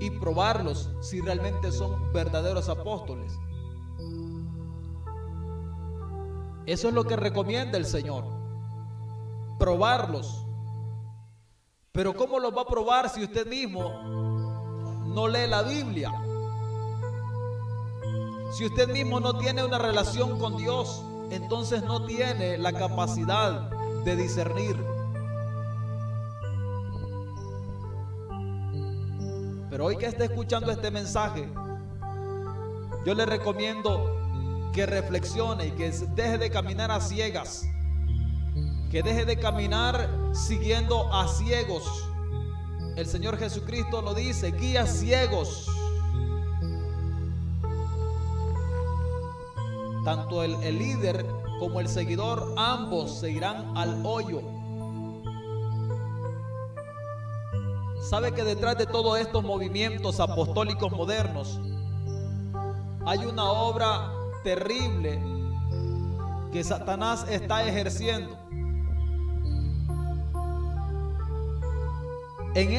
y probarlos si realmente son verdaderos apóstoles? Eso es lo que recomienda el Señor, probarlos. Pero ¿cómo los va a probar si usted mismo no lee la Biblia? Si usted mismo no tiene una relación con Dios, entonces no tiene la capacidad de discernir. Pero hoy que esté escuchando este mensaje, yo le recomiendo que reflexione y que deje de caminar a ciegas, que deje de caminar siguiendo a ciegos. El Señor Jesucristo lo dice: guías ciegos. Tanto el líder como el seguidor, ambos se irán al hoyo. ¿Sabe que detrás de todos estos movimientos apostólicos modernos hay una obra terrible que Satanás está ejerciendo? En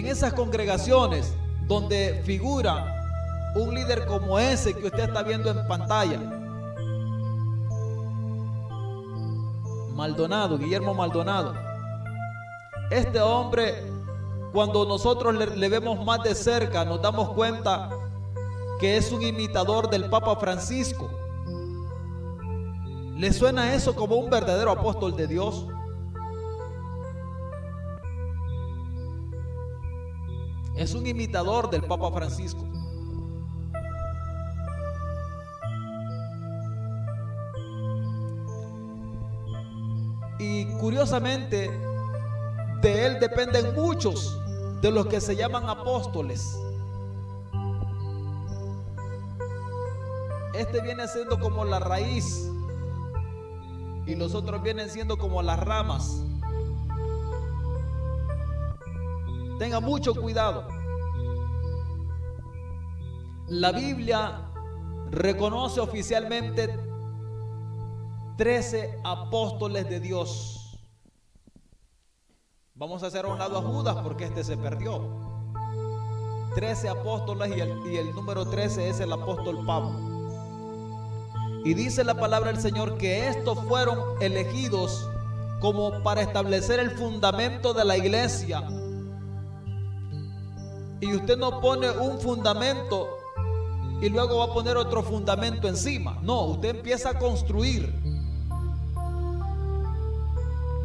esas congregaciones donde figura un líder como ese que usted está viendo en pantalla, Maldonado, Guillermo Maldonado, este hombre, cuando nosotros le vemos más de cerca, nos damos cuenta que es un imitador del Papa Francisco. ¿Le suena eso como un verdadero apóstol de Dios? Es un imitador del Papa Francisco. Y curiosamente, de él dependen muchos de los que se llaman apóstoles. Este viene siendo como la raíz y los otros vienen siendo como las ramas. Tenga mucho cuidado. La Biblia reconoce oficialmente 13 apóstoles de Dios. Vamos a hacer a un lado a Judas porque este se perdió. 13 apóstoles y el número 13 es el apóstol Pablo. Y dice la palabra del Señor que estos fueron elegidos como para establecer el fundamento de la iglesia. Y usted no pone un fundamento y luego va a poner otro fundamento encima. No, usted empieza a construir.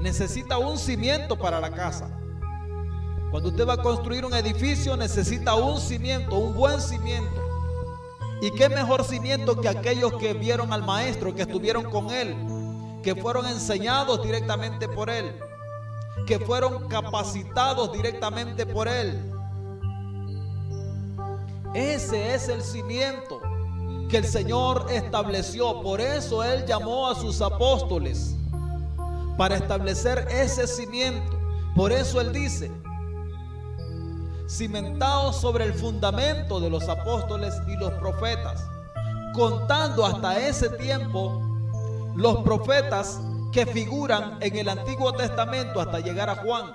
Necesita un cimiento para la casa. Cuando usted va a construir un edificio, necesita un cimiento, un buen cimiento. ¿Y qué mejor cimiento que aquellos que vieron al maestro, que estuvieron con él, que fueron enseñados directamente por él, que fueron capacitados directamente por él? Ese es el cimiento que el Señor estableció. Por eso Él llamó a sus apóstoles, para establecer ese cimiento. Por eso Él dice: cimentados sobre el fundamento de los apóstoles y los profetas, contando hasta ese tiempo los profetas que figuran en el Antiguo Testamento hasta llegar a Juan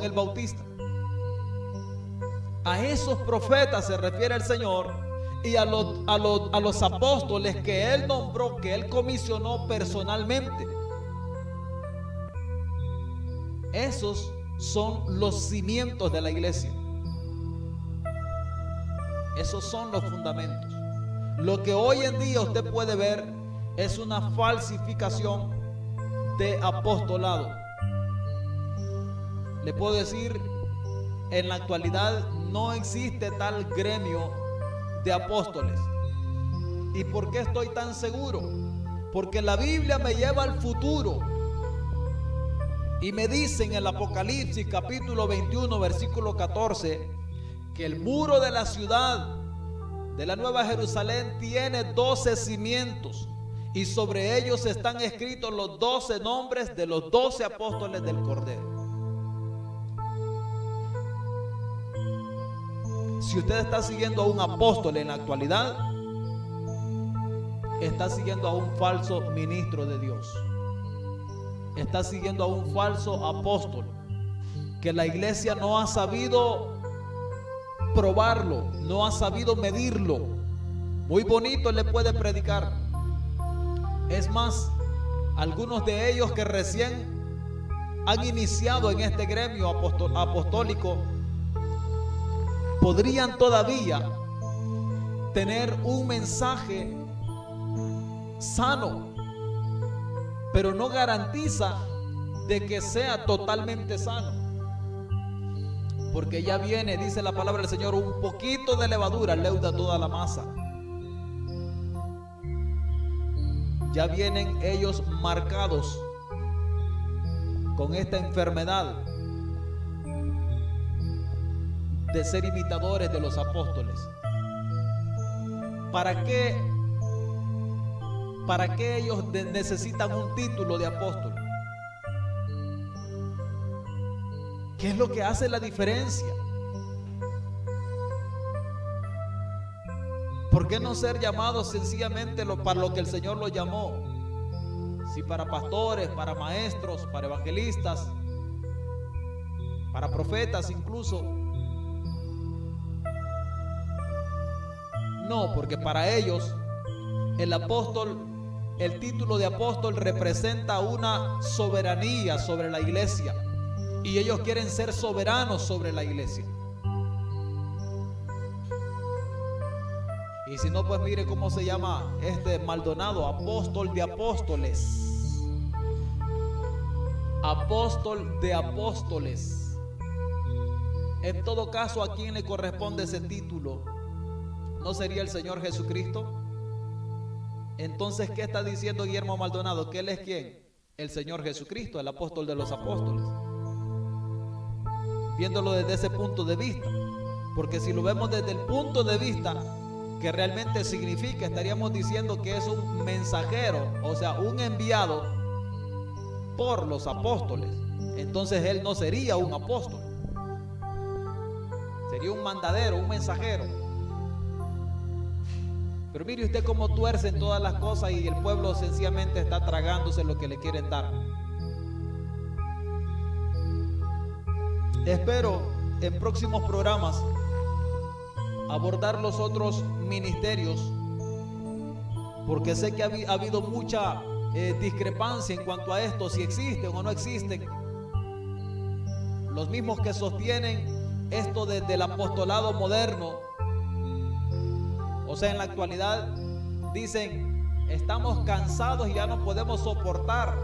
el Bautista. A esos profetas se refiere el Señor y a los apóstoles que Él nombró, que Él comisionó personalmente. Esos son los cimientos de la iglesia. Esos son los fundamentos. Lo que hoy en día usted puede ver es una falsificación de apostolado. Le puedo decir, en la actualidad no existe tal gremio de apóstoles. ¿Y por qué estoy tan seguro? Porque la Biblia me lleva al futuro y me dice en el Apocalipsis capítulo 21 versículo 14 que el muro de la ciudad de la Nueva Jerusalén tiene 12 cimientos y sobre ellos están escritos los 12 nombres de los 12 apóstoles del Cordero. Si usted está siguiendo a un apóstol en la actualidad, está siguiendo a un falso ministro de Dios. Está siguiendo a un falso apóstol que la iglesia no ha sabido probarlo, no ha sabido medirlo. Muy bonito le puede predicar. Es más, algunos de ellos que recién han iniciado en este gremio apostólico podrían todavía tener un mensaje sano, pero no garantiza de que sea totalmente sano, porque ya viene, dice la palabra del Señor, un poquito de levadura leuda toda la masa. Ya vienen ellos marcados con esta enfermedad de ser imitadores de los apóstoles. ¿Para qué ellos necesitan un título de apóstol? ¿Qué es lo que hace la diferencia? ¿Por qué no ser llamados sencillamente para lo que el Señor los llamó? Si para pastores, para maestros, para evangelistas, para profetas incluso. No, porque para ellos el apóstol, el título de apóstol representa una soberanía sobre la iglesia y ellos quieren ser soberanos sobre la iglesia. Y si no, pues mire cómo se llama este Maldonado, apóstol de apóstoles. Apóstol de apóstoles. En todo caso, ¿a quién le corresponde ese título? ¿No sería el Señor Jesucristo? Entonces, ¿qué está diciendo Guillermo Maldonado? ¿Que él es quién? El Señor Jesucristo, el apóstol de los apóstoles. Viéndolo desde ese punto de vista. Porque si lo vemos desde el punto de vista que realmente significa, estaríamos diciendo que es un mensajero, o sea, un enviado por los apóstoles. Entonces él no sería un apóstol. Sería un mandadero, un mensajero. Pero mire usted cómo tuercen todas las cosas y el pueblo sencillamente está tragándose lo que le quieren dar. Espero en próximos programas abordar los otros ministerios, porque sé que ha habido mucha discrepancia en cuanto a esto, si existen o no existen. Los mismos que sostienen esto del apostolado moderno, o sea, en la actualidad dicen, estamos cansados y ya no podemos soportar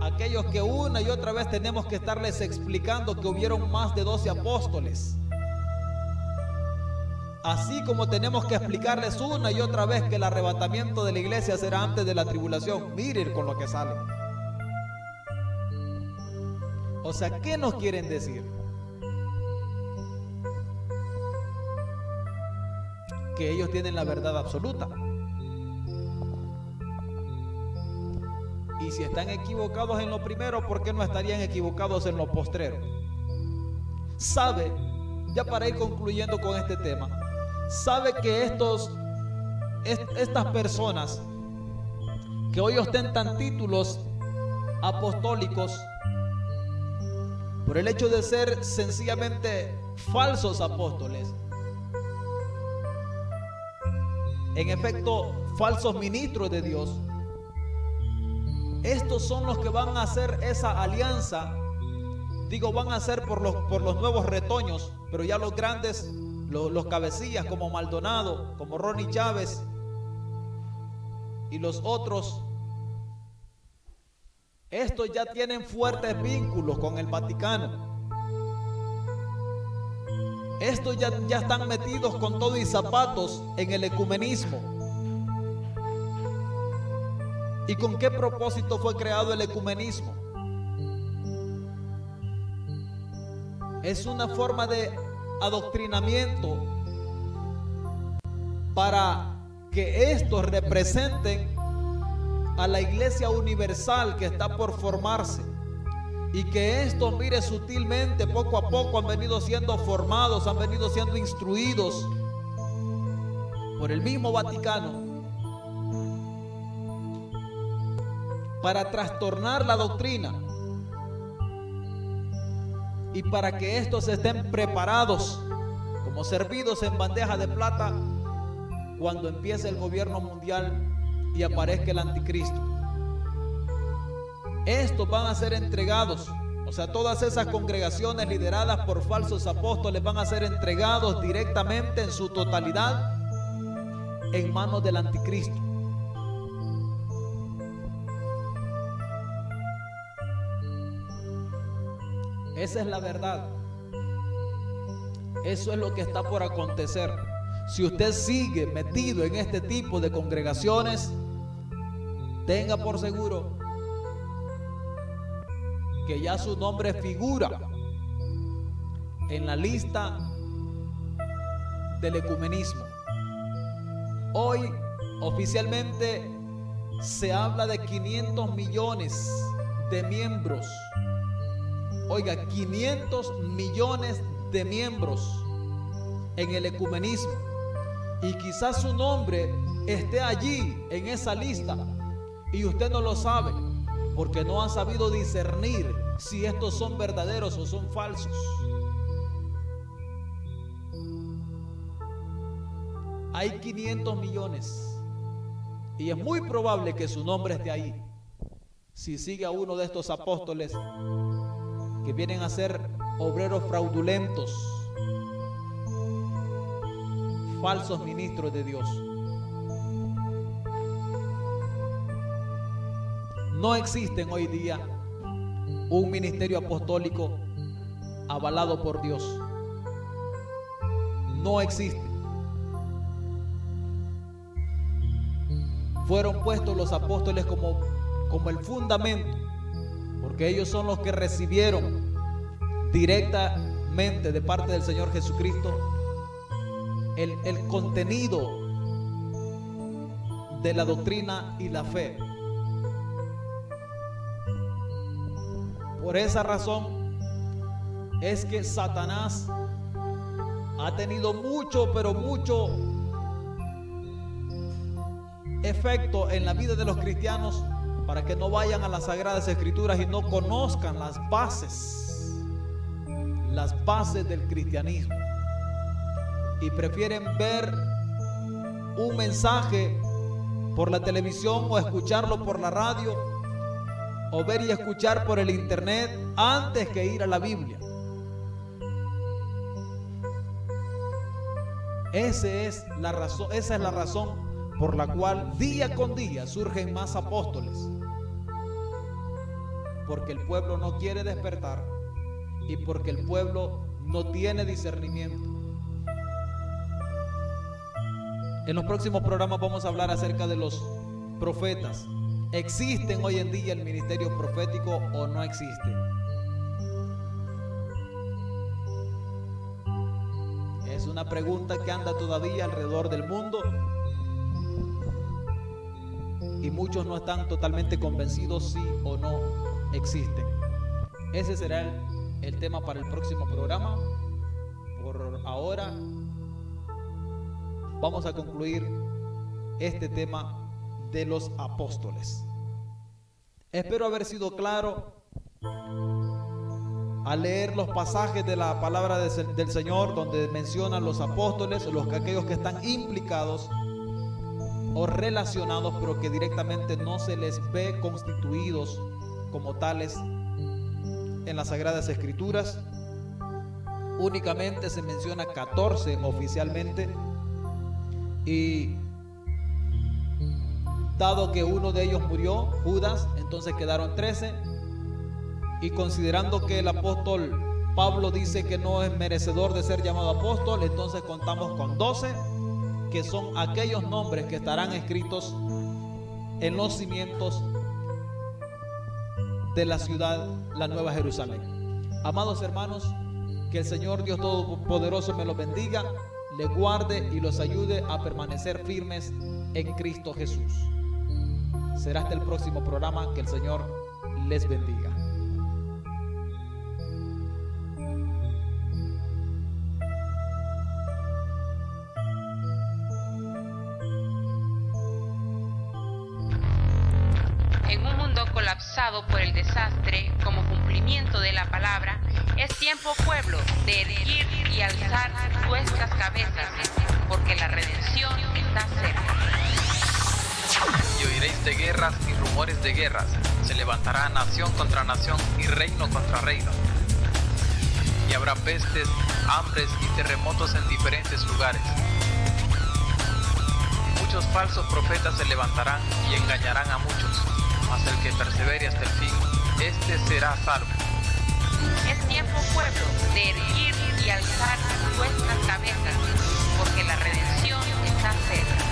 aquellos que una y otra vez tenemos que estarles explicando que hubieron más de 12 apóstoles. Así como tenemos que explicarles una y otra vez que el arrebatamiento de la iglesia será antes de la tribulación. Miren con lo que salen. O sea, ¿qué nos quieren decir? Que ellos tienen la verdad absoluta. Y si están equivocados en lo primero, ¿por qué no estarían equivocados en lo postrero? Sabe, ya para ir concluyendo con este tema, sabe que estas personas que hoy ostentan títulos apostólicos por el hecho de ser sencillamente falsos apóstoles, en efecto, falsos ministros de Dios. Estos son los que van a hacer esa alianza. Digo, van a ser por los nuevos retoños, pero ya los grandes, los cabecillas como Maldonado, como Ronnie Chávez y los otros, estos ya tienen fuertes vínculos con el Vaticano. Estos ya están metidos con todo y zapatos en el ecumenismo. ¿Y con qué propósito fue creado el ecumenismo? Es una forma de adoctrinamiento para que estos representen a la iglesia universal que está por formarse, y que estos, mire, sutilmente, poco a poco han venido siendo formados, han venido siendo instruidos por el mismo Vaticano para trastornar la doctrina y para que estos estén preparados como servidos en bandeja de plata cuando empiece el gobierno mundial y aparezca el anticristo. Estos van a ser entregados, o sea, todas esas congregaciones lideradas por falsos apóstoles van a ser entregados directamente en su totalidad en manos del anticristo. Esa es la verdad. Eso es lo que está por acontecer. Si usted sigue metido en este tipo de congregaciones, tenga por seguro que ya su nombre figura en la lista del ecumenismo. Hoy oficialmente se habla de 500 millones de miembros. Oiga, 500 millones de miembros en el ecumenismo. Y quizás su nombre esté allí en esa lista y usted no lo sabe, porque no ha sabido discernir si estos son verdaderos o son falsos. Hay 500 millones y es muy probable que su nombre esté ahí si sigue a uno de estos apóstoles que vienen a ser obreros fraudulentos, falsos ministros de Dios. No existen hoy día un ministerio apostólico avalado por Dios. No existe. Fueron puestos los apóstoles como el fundamento, porque ellos son los que recibieron directamente de parte del Señor Jesucristo el contenido de la doctrina y la fe. Por esa razón es que Satanás ha tenido mucho, pero mucho efecto en la vida de los cristianos para que no vayan a las Sagradas Escrituras y no conozcan las bases del cristianismo, y prefieren ver un mensaje por la televisión o escucharlo por la radio o ver y escuchar por el internet antes que ir a la Biblia. Esa es la razón por la cual día con día surgen más apóstoles, porque el pueblo no quiere despertar y porque el pueblo no tiene discernimiento. En los próximos programas vamos a hablar acerca de los profetas. ¿Existen hoy en día el ministerio profético o no existe? Es una pregunta que anda todavía alrededor del mundo y muchos no están totalmente convencidos si o no existen. Ese será el tema para el próximo programa. Por ahora vamos a concluir este tema de los apóstoles. Espero haber sido claro al leer los pasajes de la palabra del Señor donde mencionan los apóstoles, aquellos que están implicados o relacionados, pero que directamente no se les ve constituidos como tales en las Sagradas Escrituras. Únicamente se menciona 14 oficialmente, y dado que uno de ellos murió, Judas, entonces quedaron 13, y considerando que el apóstol Pablo dice que no es merecedor de ser llamado apóstol, entonces contamos con 12, que son aquellos nombres que estarán escritos en los cimientos de la ciudad, la Nueva Jerusalén. Amados hermanos, que el Señor Dios Todopoderoso me los bendiga, les guarde y los ayude a permanecer firmes en Cristo Jesús. Será hasta el próximo programa. Que el Señor les bendiga. En un mundo colapsado por el desastre, como cumplimiento de la palabra, es tiempo, pueblo, de erguir y alzar vuestras cabezas, porque la redención está cerca. Y oiréis de guerras y rumores de guerras. Se levantará nación contra nación y reino contra reino. Y habrá pestes, hambres y terremotos en diferentes lugares. Muchos falsos profetas se levantarán y engañarán a muchos. Mas el que persevere hasta el fin, este será salvo. Es tiempo, pueblo, de erguir y alzar vuestras cabezas, porque la redención está cerca.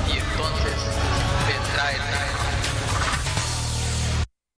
Y entonces vendrá el